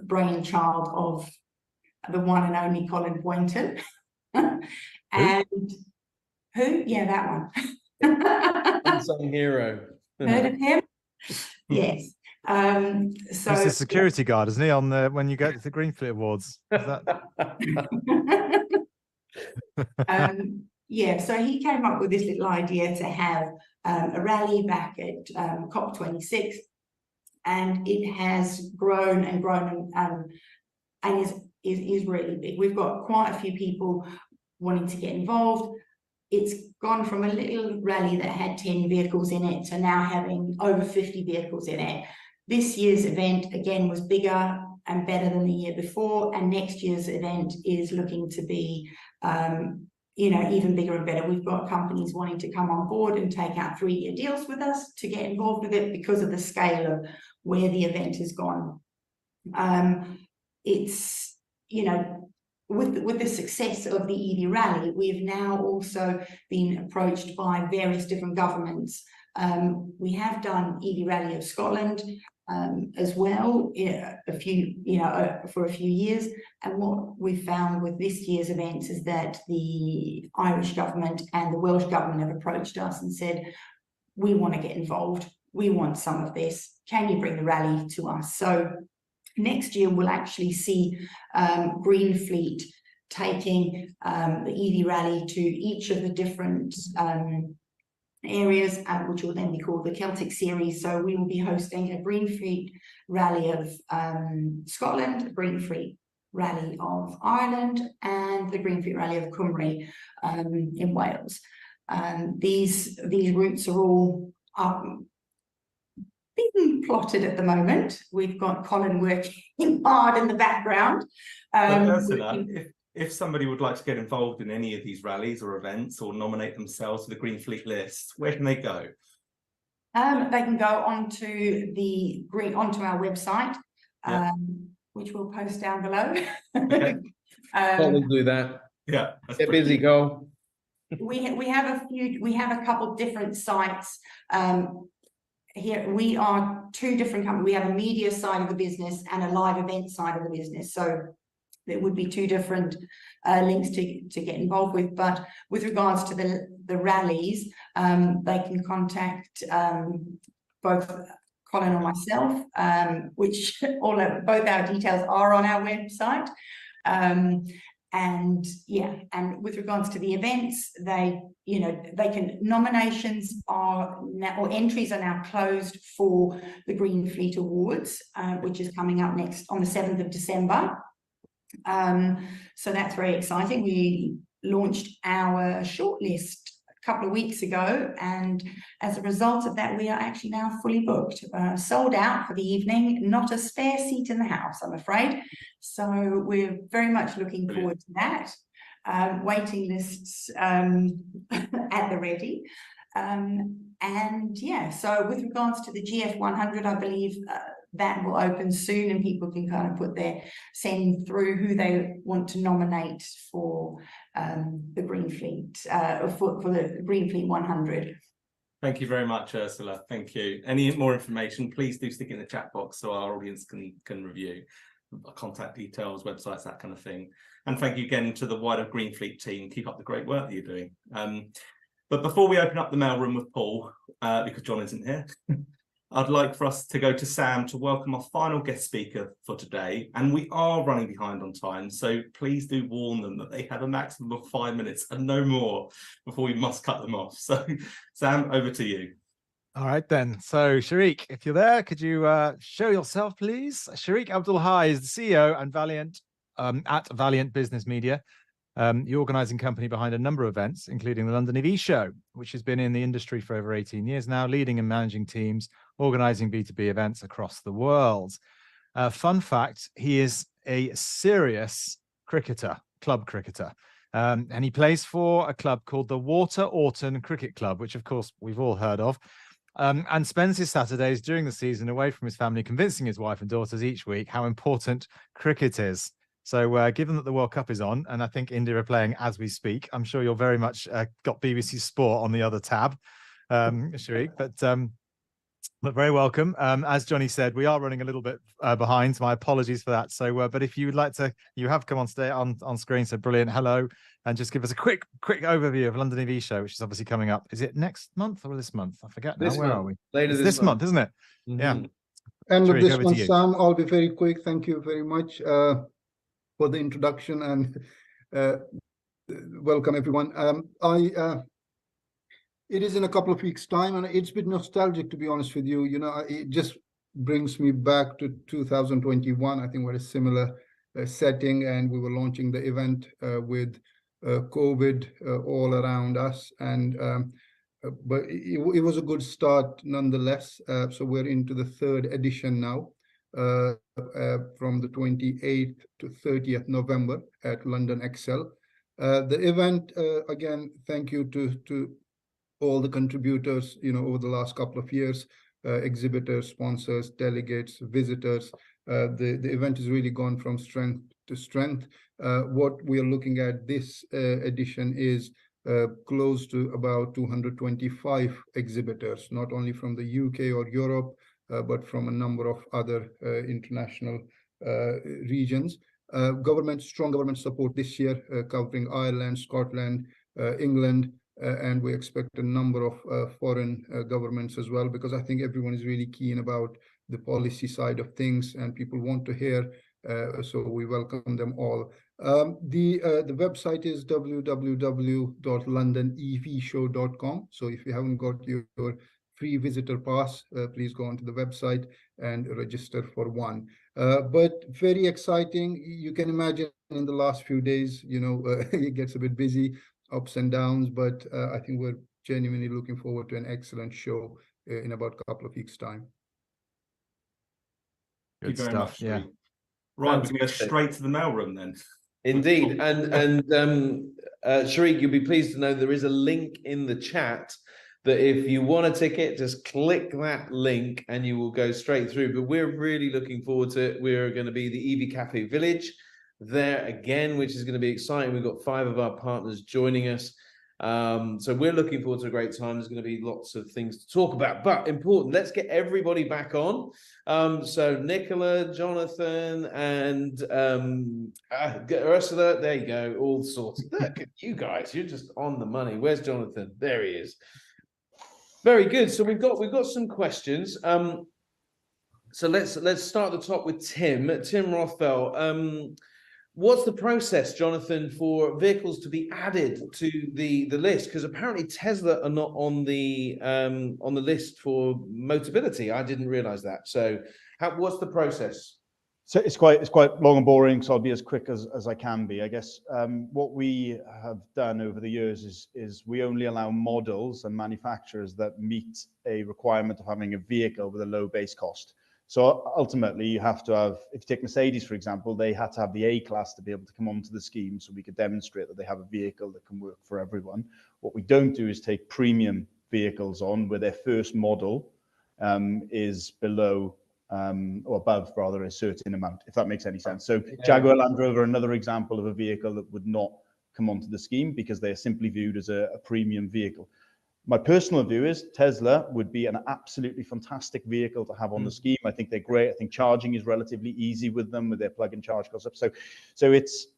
brainchild of the one and only Colin Boynton. And who? Yeah, that one. Unsung hero. Heard of him? Yes. So he's the security guard, isn't he, on the when you go to the Green Fleet Awards? Is that... yeah, so he came up with this little idea to have a rally back at COP26, and it has grown and grown and is really big. We've got quite a few people wanting to get involved. It's gone from a little rally that had 10 vehicles in it to now having over 50 vehicles in it. This year's event, again, was bigger and better than the year before, and next year's event is looking to be even bigger and better. We've got companies wanting to come on board and take out 3-year deals with us to get involved with it because of the scale of where the event has gone. it's, you know, with the success of the EV Rally, we've now also been approached by various different governments. We have done EV Rally of Scotland as well, for a few years. And what we found with this year's events is that the Irish government and the Welsh government have approached us and said, we want to get involved. We want some of this. Can you bring the rally to us? So next year, we'll actually see Greenfleet taking the EV Rally to each of the different areas, which will then be called the Celtic Series. So we will be hosting a Greenfleet Rally of Scotland, a Greenfleet Rally of Ireland, and the Greenfleet Rally of Cymru in Wales. These routes are all being plotted at the moment. We've got Colin working hard in the background. Ursula, if somebody would like to get involved in any of these rallies or events or nominate themselves to the Greenfleet list, where can they go? They can go onto our website, which we'll post down below. Okay. We'll do that. Yeah, get busy, go. We have a couple different sites. Here we are two different companies. We have a media side of the business and a live event side of the business. So there would be two different links to get involved with. But with regards to the rallies, they can contact both Colin or myself, which both our details are on our website. And with regards to the events, nominations are now, or entries are now closed for the Greenfleet Awards, which is coming up next on the 7th of December. So that's very exciting. We launched our shortlist a couple of weeks ago, and as a result of that, we are actually now fully booked, sold out for the evening, not a spare seat in the house, I'm afraid. So we're very much looking forward to that. Waiting lists at the ready. So with regards to the GF100, I believe that will open soon, and people can kind of send through who they want to nominate for the Greenfleet, for the Greenfleet 100. Thank you very much, Ursula. Thank you. Any more information, please do stick in the chat box so our audience can review. Contact details, websites, that kind of thing. And thank you again to the wider Greenfleet team. Keep up the great work that you're doing. But before we open up the mailroom with Paul, because John isn't here, I'd like for us to go to Sam to welcome our final guest speaker for today. And we are running behind on time, so please do warn them that they have a maximum of 5 minutes and no more before we must cut them off. So Sam, over to you. All right, then. So, Sharik, if you're there, could you show yourself, please? Sharik Abdul-Hai is the CEO and at Valiant Business Media, the organising company behind a number of events, including the London EV Show, which has been in the industry for over 18 years now, leading and managing teams, organising B2B events across the world. Fun fact, he is a serious cricketer, club cricketer. And he plays for a club called the Water Orton Cricket Club, which, of course, we've all heard of. And spends his Saturdays during the season away from his family, convincing his wife and daughters each week how important cricket is. So given that the World Cup is on, and I think India are playing as we speak, I'm sure you're very much got BBC Sport on the other tab, Sharik, but very welcome. As Johnny said, we are running a little bit behind. My apologies for that. So, but if you would like to, you have come on screen, so brilliant. Hello. And just give us a quick overview of London EV Show, which is obviously coming up. Is it next month or this month? I forget now. Where are we? Later this month, isn't it? Mm-hmm. Yeah. End of this one, Sam. I'll be very quick. Thank you very much for the introduction and welcome everyone. It is in a couple of weeks' time, and it's a bit nostalgic, to be honest with you. You know, it just brings me back to 2021. I think we're a similar setting, and we were launching the event with COVID all around us, and but it was a good start nonetheless. So we're into the third edition now, from the 28th to 30th November at London Excel. The event, again, thank you to all the contributors, you know, over the last couple of years, exhibitors, sponsors, delegates, visitors. The event has really gone from strength to strength. What we are looking at this edition is close to about 225 exhibitors, not only from the UK or Europe, but from a number of other international regions. Strong government support this year, covering Ireland, Scotland, England, and we expect a number of foreign governments as well, because I think everyone is really keen about the policy side of things and people want to hear, so we welcome them all. The website is www.londonevshow.com. So if you haven't got your free visitor pass, please go onto the website and register for one. But very exciting. You can imagine in the last few days, it gets a bit busy, ups and downs, but I think we're genuinely looking forward to an excellent show in about a couple of weeks' time. Thank you very much, Sharif. Right, we go straight to the mailroom then. Indeed, and Sharif, you'll be pleased to know there is a link in the chat that if you want a ticket, just click that link and you will go straight through. But we're really looking forward to it. We're going to be the EV Cafe Village there again, which is going to be exciting. We've got 5 of our partners joining us. So we're looking forward to a great time. There's going to be lots of things to talk about, but important. Let's get everybody back on. So Nicola, Jonathan, and Ursula, there you go, all sorted. Look at you guys, you're just on the money. Where's Jonathan? There he is. Very good. So we've got some questions. So let's start at the top with Tim Rothwell. What's the process, Jonathan, for vehicles to be added to the list? Because apparently Tesla are not on the list for Motability. I didn't realize that. So what's the process? So it's quite long and boring, so I'll be as quick as I can be. I guess what we have done over the years is we only allow models and manufacturers that meet a requirement of having a vehicle with a low base cost. So ultimately, you have to have, if you take Mercedes, for example, they had to have the A-Class to be able to come onto the scheme, so we could demonstrate that they have a vehicle that can work for everyone. What we don't do is take premium vehicles on where their first model is below or above, rather, a certain amount, if that makes any sense. So Jaguar Land Rover, another example of a vehicle that would not come onto the scheme because they are simply viewed as a premium vehicle. My personal view is Tesla would be an absolutely fantastic vehicle to have on the scheme. I think they're great. I think charging is relatively easy with them, with their plug-in charge concept. So it's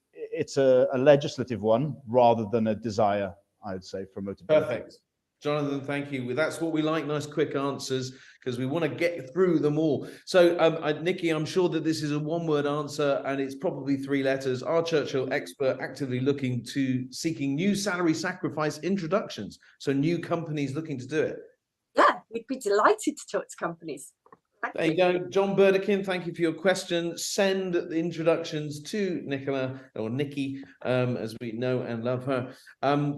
a legislative one rather than a desire, I would say, for Motability. Perfect. Jonathan, thank you. That's what we like, nice quick answers, because we want to get through them all. So, Nikki, I'm sure that this is a one-word answer, and it's probably 3 letters. Are Churchill expert actively seeking new salary sacrifice introductions? So new companies looking to do it? Yeah, we'd be delighted to talk to companies. There you go. John Burdekin, thank you for your question. Send the introductions to Nicola, or Nikki, as we know and love her.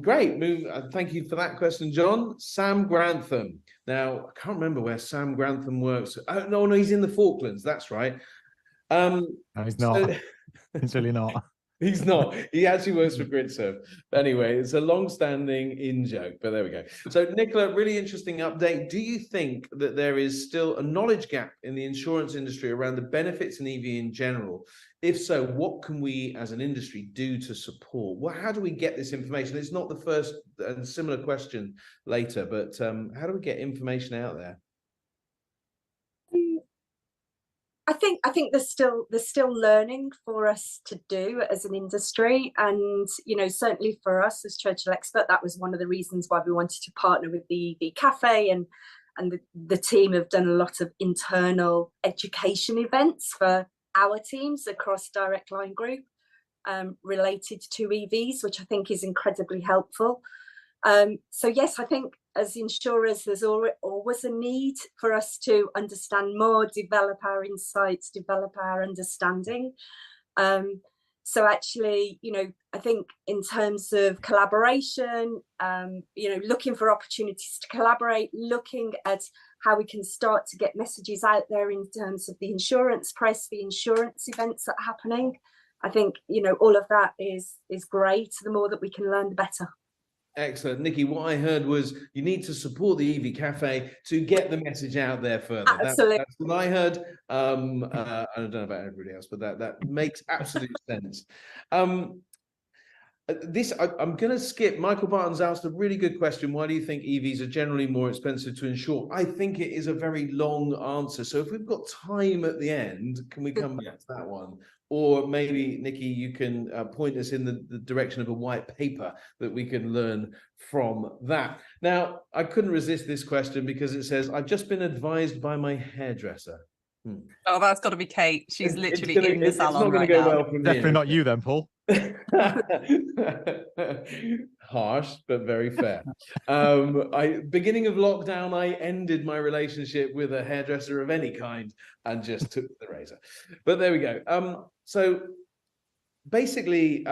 Great. Thank you for that question, John. Sam Grantham. Now, I can't remember where Sam Grantham works. Oh, no, he's in the Falklands. That's right. No, he's not. He's really not. He's not. He actually works for GridServe. Anyway, it's a long-standing in-joke, but there we go. So, Nicola, really interesting update. Do you think that there is still a knowledge gap in the insurance industry around the benefits in EV in general? If so, what can we as an industry do to support? Well, how do we get this information? It's not the first and similar question later, but how do we get information out there? I think there's still learning for us to do as an industry, and certainly for us as Churchill Expert, that was one of the reasons why we wanted to partner with the EV Cafe, and the team have done a lot of internal education events for our teams across Direct Line Group related to EVs, which I think is incredibly helpful. So yes, I think as insurers, there's always a need for us to understand more, develop our insights, develop our understanding. So actually, I think in terms of collaboration, looking for opportunities to collaborate, looking at how we can start to get messages out there in terms of the insurance press, the insurance events that are happening. I think, all of that is great. The more that we can learn, the better. Excellent. Nikki, what I heard was you need to support the EV Cafe to get the message out there further. Absolutely. That's what I heard. I don't know about everybody else, but that makes absolute sense. I'm going to skip. Michael Barton's asked a really good question. Why do you think EVs are generally more expensive to insure? I think it is a very long answer. So if we've got time at the end, can we come back to that one? Or maybe, Nikki, you can point us in the direction of a white paper that we can learn from that. Now, I couldn't resist this question because it says, I've just been advised by my hairdresser. Oh, that's got to be Kate. She's literally in the it's not salon gonna right go now. well from Definitely here. not you then, Paul. Harsh, but very fair. Beginning of lockdown, I ended my relationship with a hairdresser of any kind and just took the razor. But there we go. So basically,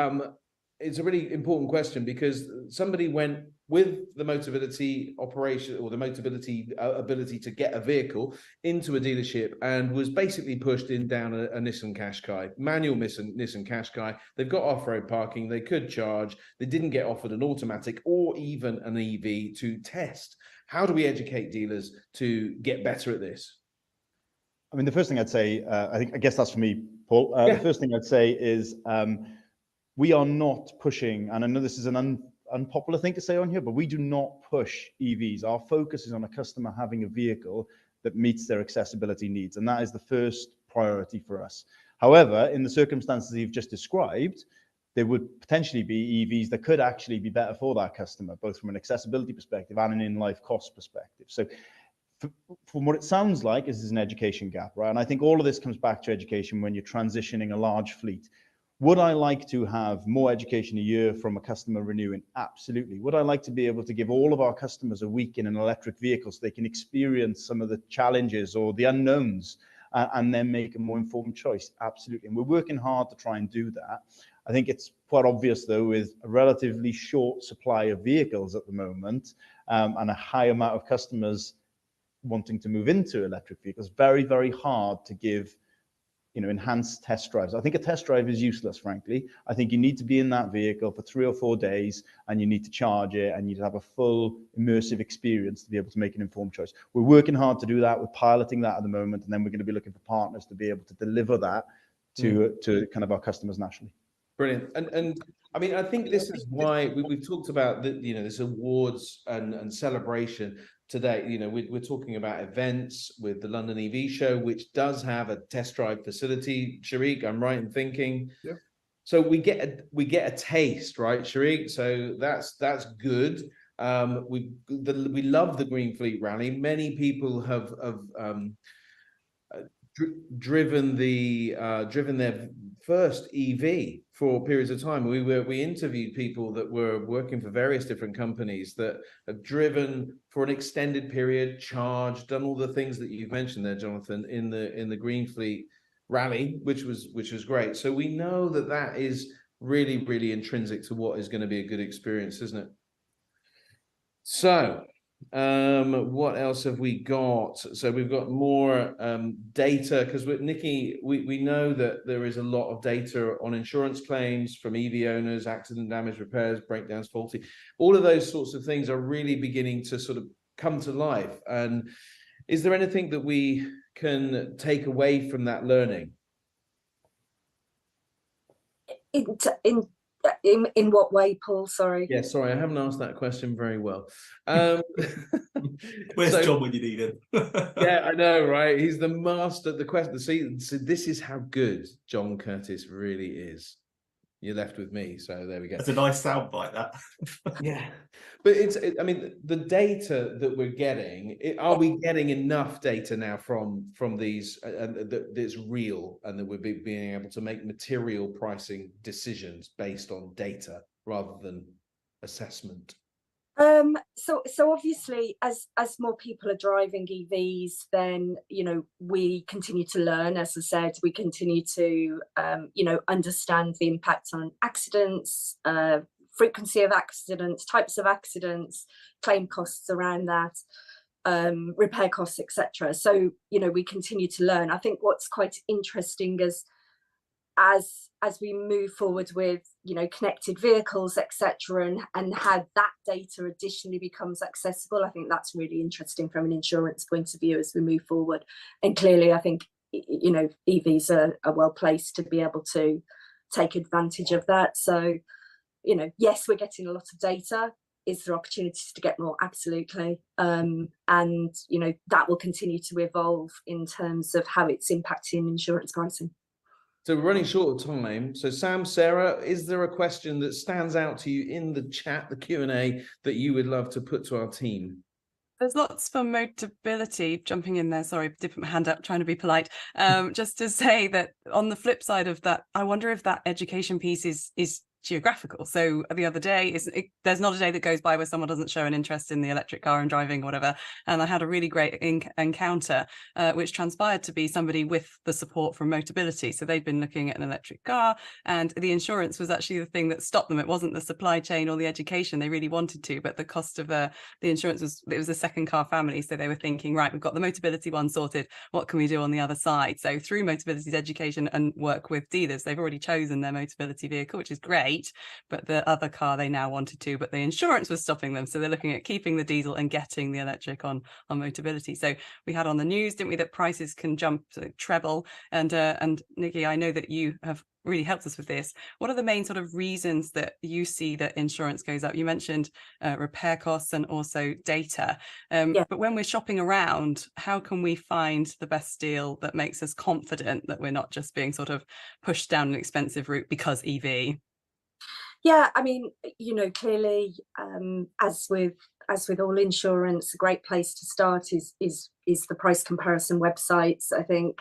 it's a really important question because somebody went with the Motability operation or the Motability ability to get a vehicle into a dealership and was basically pushed in down a Nissan Qashqai, manual Nissan Qashqai. They've got off-road parking, they could charge, they didn't get offered an automatic or even an EV to test. How do we educate dealers to get better at this? I mean, the first thing I'd say, I guess that's for me, Paul. The first thing I'd say is we are not pushing, and I know this is an unpopular thing to say on here, but we do not push EVs. Our focus is on a customer having a vehicle that meets their accessibility needs, and that is the first priority for us. However, in the circumstances you've just described, there would potentially be EVs that could actually be better for that customer, both from an accessibility perspective and an in-life cost perspective. So from what it sounds like, is an education gap, right? And I think all of this comes back to education when you're transitioning a large fleet. Would I like to have more education a year from a customer renewing? Absolutely. Would I like to be able to give all of our customers a week in an electric vehicle so they can experience some of the challenges or the unknowns and then make a more informed choice? Absolutely. And we're working hard to try and do that. I think it's quite obvious, though, with a relatively short supply of vehicles at the moment and a high amount of customers wanting to move into electric vehicles, very, very hard to give enhanced test drives. I think a test drive is useless, frankly. I think you need to be in that vehicle for 3 or 4 days and you need to charge it and you need to have a full immersive experience to be able to make an informed choice. We're working hard to do that. We're piloting that at the moment, and then we're going to be looking for partners to be able to deliver that to kind of our customers nationally. Brilliant. And I mean, I think this is why we've talked about this awards and celebration today. We're talking about events with the London EV Show, which does have a test drive facility. Sharik, I'm right in thinking. Yeah. So we get a taste, right, Sharik? So that's good. We love the Green Fleet Rally. Many people have driven their first EV for periods of time. We interviewed people that were working for various different companies that have driven for an extended period, charged, done all the things that you've mentioned there, Jonathan, in the Green Fleet Rally, which was great. So we know that is really, really intrinsic to what is going to be a good experience, isn't it? So what else have we got? So we've got more data, because with Nikki, we know that there is a lot of data on insurance claims from EV owners, accident damage, repairs, breakdowns, faulty. All of those sorts of things are really beginning to sort of come to life. And is there anything that we can take away from that learning? In what way, Paul? Sorry. Yeah, sorry, I haven't asked that question very well. Where's John when you need him? Yeah, I know, right? He's the master of the question. So this is how good John Curtis really is. You're left with me, so there we go. That's a nice soundbite, that. Yeah, but I mean, the data that we're getting, are we getting enough data now from these that's real, and that we're being able to make material pricing decisions based on data rather than assessment? So obviously, as more people are driving EVs, then we continue to learn. As I said, we continue to understand the impact on accidents, frequency of accidents, types of accidents, claim costs around that, repair costs, etc. So we continue to learn. I think what's quite interesting as we move forward with, you know, connected vehicles, etc., and how that data additionally becomes accessible, I think that's really interesting from an insurance point of view as we move forward. And clearly, I think, you know, EVs are well placed to be able to take advantage of that. So, you know, yes, we're getting a lot of data. Is there opportunities to get more? Absolutely. And, you know, that will continue to evolve in terms of how it's impacting insurance pricing. So we're running short of time. So Sam, Sarah, is there a question that stands out to you in the chat, the Q&A, that you would love to put to our team? There's lots for Motability. Jumping in there, sorry, dipping my hand up, trying to be polite. Just to say that on the flip side of that, I wonder if that education piece is geographical. So the other day, there's not a day that goes by where someone doesn't show an interest in the electric car and driving, whatever. And I had a really great encounter, which transpired to be somebody with the support from Motability. So they'd been looking at an electric car, and the insurance was actually the thing that stopped them. It wasn't the supply chain or the education. They really wanted to, but the cost of the insurance it was a second car family. So they were thinking, right, we've got the Motability one sorted. What can we do on the other side? So through Motability's education and work with dealers, they've already chosen their Motability vehicle, which is great. But the other car they now wanted to, but the insurance was stopping them. So they're looking at keeping the diesel and getting the electric on Motability. So we had on the news, didn't we, that prices can jump to treble. And Nikki, I know that you have really helped us with this. What are the main sort of reasons that you see that insurance goes up? You mentioned repair costs and also data. But when we're shopping around, how can we find the best deal that makes us confident that we're not just being sort of pushed down an expensive route because EV? Yeah, I mean, you know, clearly, as with all insurance, a great place to start is the price comparison websites. I think,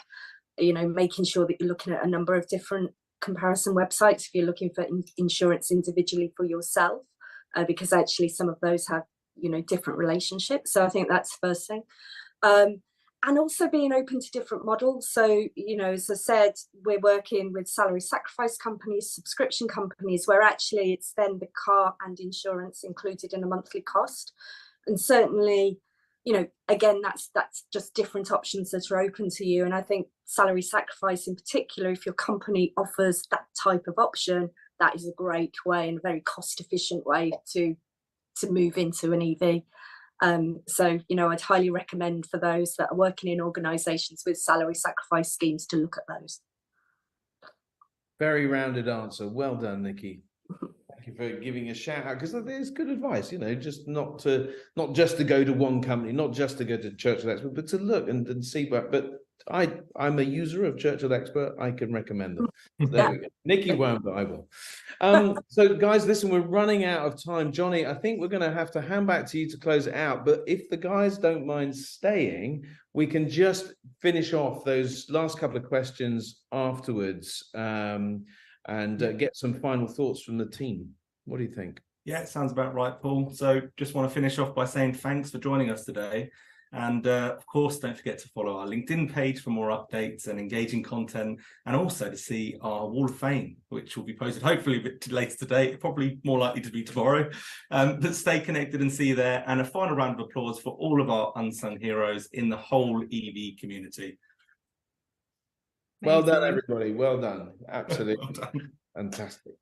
you know, making sure that you're looking at a number of different comparison websites if you're looking for insurance individually for yourself, because actually some of those have, you know, different relationships. So I think that's the first thing. And also being open to different models. So, you know, as I said, we're working with salary sacrifice companies, subscription companies, where actually it's then the car and insurance included in a monthly cost. And certainly, you know, again, that's just different options that are open to you. And I think salary sacrifice in particular, if your company offers that type of option, that is a great way and a very cost efficient way to move into an EV. So, you know, I'd highly recommend for those that are working in organisations with salary sacrifice schemes to look at those. Very rounded answer. Well done, Nikki. Thank you for giving a shout out, because there's good advice, you know, just not just to go to one company, not just to go to Churchill Expert, but to look and see. But I'm a user of Churchill Expert. I can recommend them. So there we go. Nikki won't, but I will. So guys, listen, we're running out of time. Johnny, I think we're going to have to hand back to you to close it out. But if the guys don't mind staying, we can just finish off those last couple of questions afterwards, and get some final thoughts from the team. What do you think? Yeah, it sounds about right, Paul. So just want to finish off by saying thanks for joining us today. And of course, don't forget to follow our LinkedIn page for more updates and engaging content, and also to see our Wall of Fame, which will be posted hopefully a bit later today, probably more likely to be tomorrow. But stay connected and see you there. And a final round of applause for all of our unsung heroes in the whole EV community. Well done, everybody. Well done. Absolutely. Well done. Fantastic.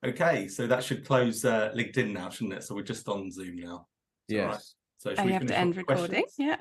Okay, so that should close LinkedIn now, shouldn't it? So we're just on Zoom now. Yes. Right. So and you have to end recording. Yeah.